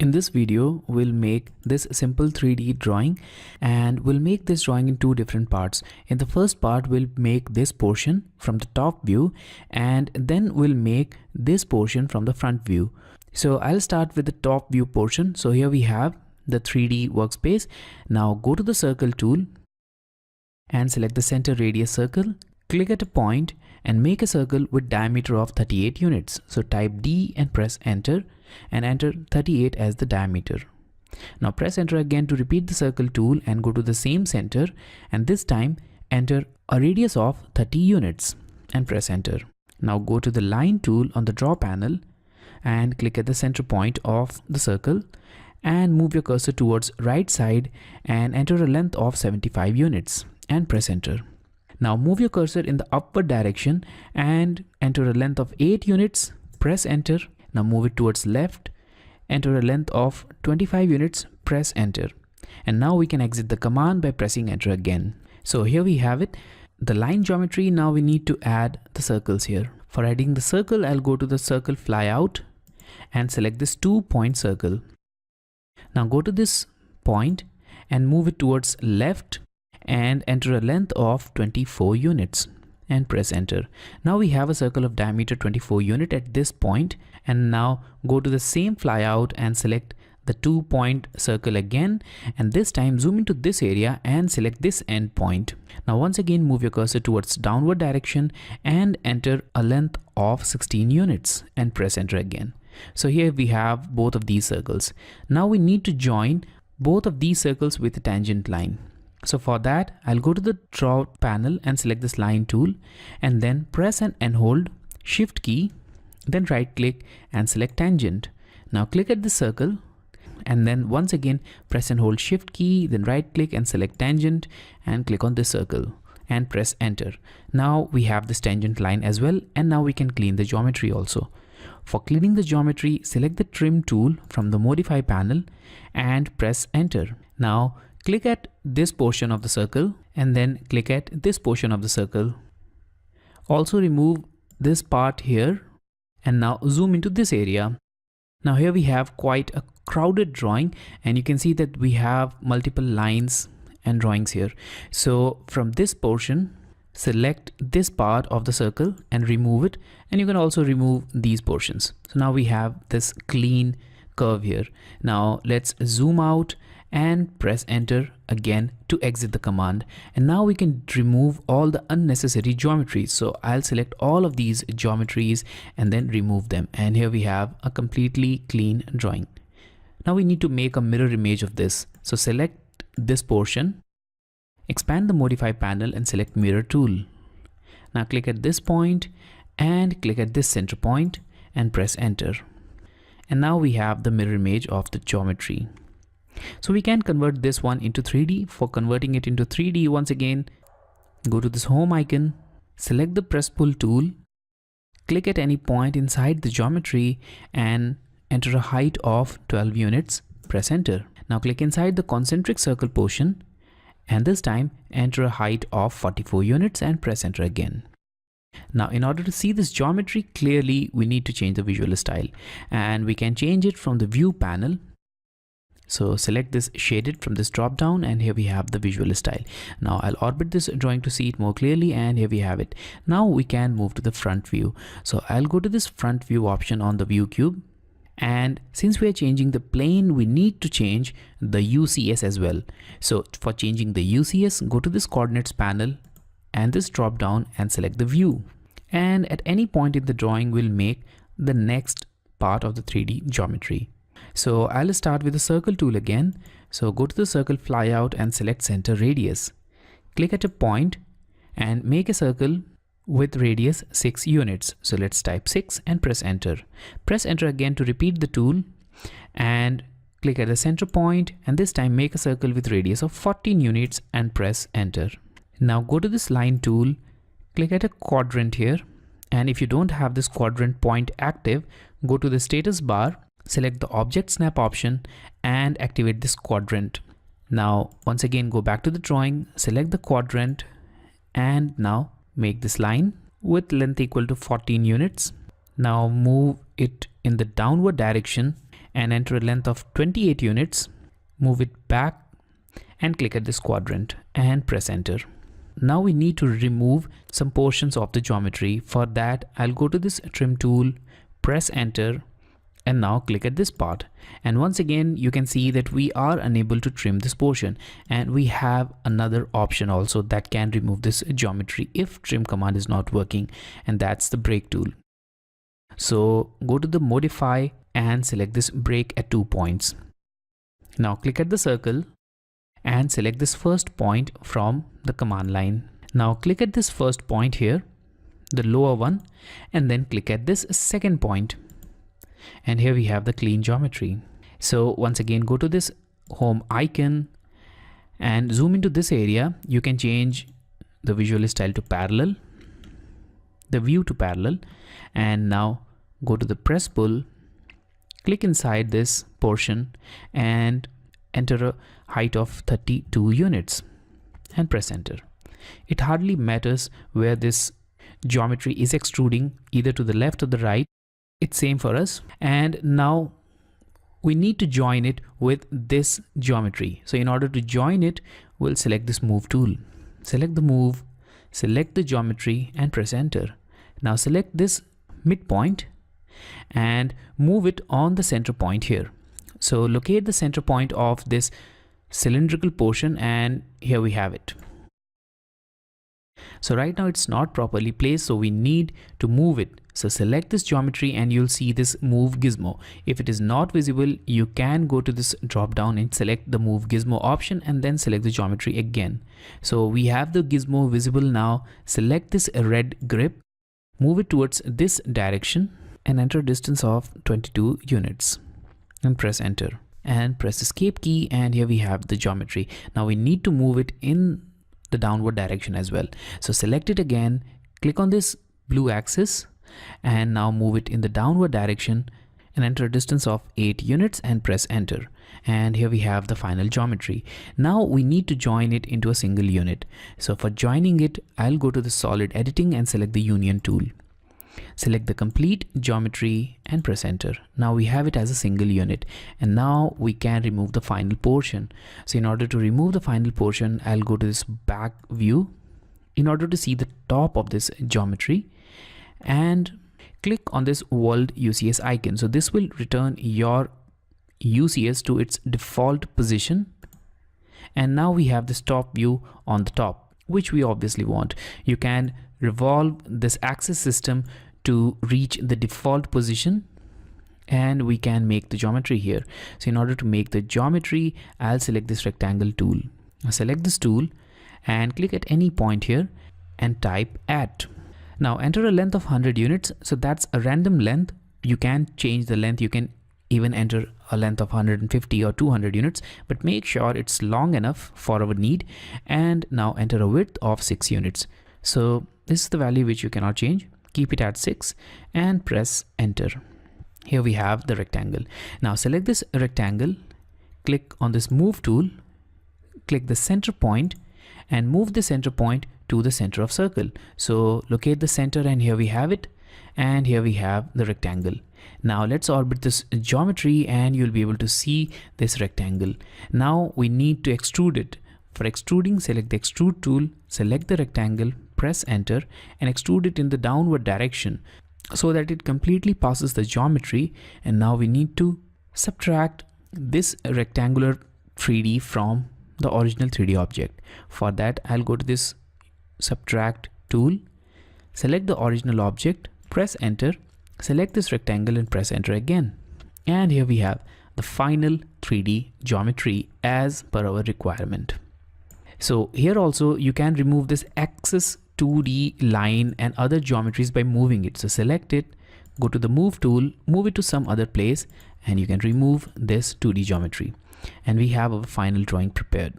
In this video, we'll make this simple 3D drawing, and we'll make this drawing in two different parts. In the first part, we'll make this portion from the top view, and then we'll make this portion from the front view. So I'll start with the top view portion. So here we have the 3D workspace. Now go to the circle tool and select the center radius circle. Click at a point and make a circle with diameter of 38 units. So type D and press enter, and enter 38 as the diameter. Now press enter again to repeat the circle tool and go to the same center, and this time enter a radius of 30 units and press enter. Now go to the line tool on the draw panel and click at the center point of the circle and move your cursor towards right side and enter a length of 75 units and press enter. Now move your cursor in the upward direction and enter a length of 8 units, press enter. Now move it towards left, enter a length of 25 units, press enter. And now we can exit the command by pressing enter again. So here we have it, the line geometry. Now we need to add the circles here. For adding the circle, I'll go to the circle flyout and select this 2-point circle. Now go to this point and move it towards left and enter a length of 24 units and press enter. Now we have a circle of diameter 24 unit at this point, and now go to the same flyout and select the 2-point circle again, and this time zoom into this area and select this end point. Now once again move your cursor towards downward direction and enter a length of 16 units and press enter again. So here we have both of these circles. Now we need to join both of these circles with a tangent line. So for that, I'll go to the draw panel and select this line tool, and then press and hold shift key, then right click and select tangent. Now click at the circle, and then once again press and hold shift key, then right click and select tangent and click on this circle and press enter. Now we have this tangent line as well, and now we can clean the geometry also. For cleaning the geometry, select the trim tool from the modify panel and press enter. Now click at this portion of the circle and then click at this portion of the circle. Also remove this part here and now zoom into this area. Now here we have quite a crowded drawing, and you can see that we have multiple lines and drawings here. So from this portion, select this part of the circle and remove it, and you can also remove these portions. So now we have this clean curve here. Now let's zoom out and press enter again to exit the command, and now we can remove all the unnecessary geometries. So I'll select all of these geometries and then remove them, and here we have a completely clean drawing. Now we need to make a mirror image of this. So select this portion, expand the modify panel and select mirror tool. Now click at this point and click at this center point and press enter, and now we have the mirror image of the geometry. So we can convert this one into 3D. For converting it into 3D, once again go to this home icon, select the press pull tool, click at any point inside the geometry and enter a height of 12 units, press enter. Now click inside the concentric circle portion, and this time enter a height of 44 units and press enter again. Now in order to see this geometry clearly, we need to change the visual style, and we can change it from the view panel. So select this shaded from this drop down, and here we have the visual style. Now I'll orbit this drawing to see it more clearly, and here we have it. Now we can move to the front view. So I'll go to this front view option on the view cube, and since we are changing the plane, we need to change the UCS as well. So for changing the UCS, go to this coordinates panel and this drop down and select the view, and at any point in the drawing we'll make the next part of the 3D geometry. So I'll start with the circle tool again. So go to the circle flyout and select center radius. Click at a point and make a circle with radius 6 units. So let's type 6 and press enter. Press enter again to repeat the tool, and click at the center point, and this time make a circle with radius of 14 units and press enter. Now go to this line tool, click at a quadrant here, and if you don't have this quadrant point active, go to the status bar, select the object snap option and activate this quadrant. Now once again go back to the drawing, select the quadrant, and now make this line with length equal to 14 units. Now move it in the downward direction and enter a length of 28 units. Move it back and click at this quadrant and press enter. Now we need to remove some portions of the geometry. For that, I'll go to this trim tool, press enter, and now click at this part. And once again, you can see that we are unable to trim this portion, and we have another option also that can remove this geometry if trim command is not working, and that's the break tool. So go to the modify and select this break at 2 points. Now click at the circle and select this first point from the command line. Now click at this first point here, the lower one, and then click at this second point. And here we have the clean geometry. So once again, go to this home icon and zoom into this area. You can change the visual style to parallel, the view to parallel, and now go to the press pull, click inside this portion and enter a height of 32 units and press enter. It hardly matters where this geometry is extruding, either to the left or the right. It's same for us. And now we need to join it with this geometry. So in order to join it, we'll select this move tool. Select the move, select the geometry and press enter. Now select this midpoint and move it on the center point here. So locate the center point of this cylindrical portion, and here we have it. So right now it's not properly placed, so we need to move it. So select this geometry and you'll see this move gizmo. If it is not visible, you can go to this drop down and select the move gizmo option and then select the geometry again. So we have the gizmo visible now. Select this red grip, move it towards this direction and enter a distance of 22 units and press enter and press escape key, and here we have the geometry. Now we need to move it in the downward direction as well. So select it again, click on this blue axis and now move it in the downward direction and enter a distance of 8 units and press enter. And here we have the final geometry. Now we need to join it into a single unit. So for joining it, I'll go to the solid editing and select the union tool. Select the complete geometry and press enter. Now we have it as a single unit, and now we can remove the final portion. So in order to remove the final portion, I'll go to this back view in order to see the top of this geometry and click on this world UCS icon. So this will return your UCS to its default position, and now we have this top view on the top, which we obviously want. You can revolve this axis system to reach the default position, and we can make the geometry here. So in order to make the geometry, I'll select this rectangle tool. I'll select this tool and click at any point here and type at. Now enter a length of 100 units. So that's a random length. You can change the length. You can even enter a length of 150 or 200 units, but make sure it's long enough for our need. And now enter a width of 6 units. So this is the value which you cannot change. Keep it at 6 and press enter. Here we have the rectangle. Now select this rectangle, click on this move tool, click the center point and move the center point to the center of circle. So locate the center and here we have it. And here we have the rectangle. Now let's orbit this geometry and you'll be able to see this rectangle. Now we need to extrude it. For extruding, select the extrude tool, select the rectangle, press enter and extrude it in the downward direction so that it completely passes the geometry. And now we need to subtract this rectangular 3D from the original 3D object. For that, I'll go to this subtract tool, select the original object, press enter, select this rectangle and press enter again. And here we have the final 3D geometry as per our requirement. So here also you can remove this axis 2D line and other geometries by moving it. So select it, go to the move tool, move it to some other place, and you can remove this 2D geometry. And we have our final drawing prepared.